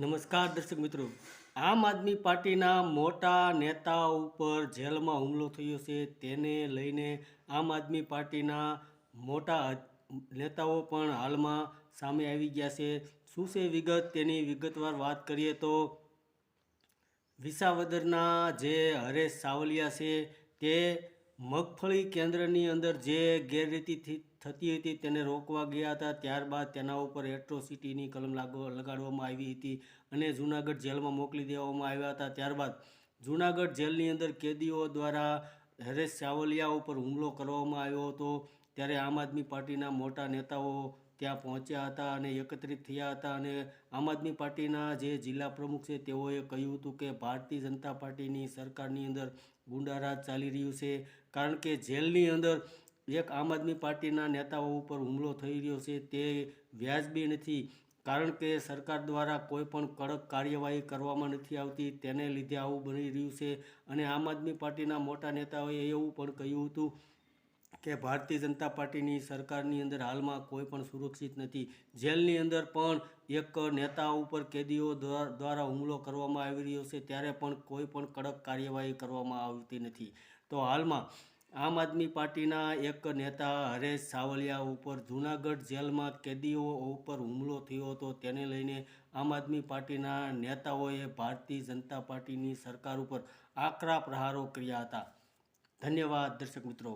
નમસ્કાર દર્શક મિત્રો, આમ આદમી પાર્ટીના મોટા નેતા ઉપર જેલમાં હુમલો થયો છે. તેને લઈને આમ આદમી પાર્ટીના મોટા નેતાઓ પણ હાલમાં સામે આવી ગયા છે. શું છે વિગત, તેની વિગતવાર વાત કરીએ તો વિસાવદરના જે હરેશ સાવલિયા છે તે મગફળી કેન્દ્રની અંદર જે ગેરરીતિ થતી હતી તેને રોકવા ગયા હતા. ત્યારબાદ તેના ઉપર એટ્રોસિટીની કલમ લગાડવામાં આવી હતી અને જૂનાગઢ જેલમાં મોકલી દેવામાં આવ્યા હતા. ત્યારબાદ જૂનાગઢ જેલની અંદર કેદીઓ દ્વારા હરેશ સાવલિયા ઉપર હુમલો કરવામાં આવ્યો હતો. ત્યારે આમ આદમી પાર્ટીના મોટા નેતાઓ ત્યાં પહોંચ્યા હતા અને એકત્રિત થયા હતા. અને આમ આદમી પાર્ટીના જે જિલ્લા પ્રમુખ છે તેઓએ કહ્યું હતું કે ભારતીય જનતા પાર્ટીની સરકારની અંદર ગુંડારાજ ચાલી રહ્યું છે. કારણ કે જેલની અંદર એક આમ આદમી પાર્ટીના નેતાઓ ઉપર હુમલો થઈ રહ્યો છે તે વ્યાજબી નથી. કારણ કે સરકાર દ્વારા કોઈ પણ કડક કાર્યવાહી કરવામાં નથી આવતી, તેને લીધે આવું બની રહ્યું છે. અને આમ આદમી પાર્ટીના મોટા નેતાઓએ એવું પણ કહ્યું હતું કે ભારતીય જનતા પાર્ટીની સરકારની અંદર હાલમાં કોઈ પણ સુરક્ષિત નથી. જેલની અંદર પણ એક નેતા ઉપર કેદીઓ દ્વારા હુમલો કરવામાં આવી રહ્યો છે, ત્યારે પણ કોઈ પણ કડક કાર્યવાહી કરવામાં આવતી નથી. તો હાલમાં આમ આદમી પાર્ટીના એક નેતા હરેશ સાવલિયા ઉપર જૂનાગઢ જેલમાં કેદીઓ ઉપર હુમલો થયો હતો. તેને લઈને આમ આદમી પાર્ટીના નેતાઓએ ભારતીય જનતા પાર્ટીની સરકાર ઉપર આકરા પ્રહારો કર્યા હતા. ધન્યવાદ દર્શક મિત્રો.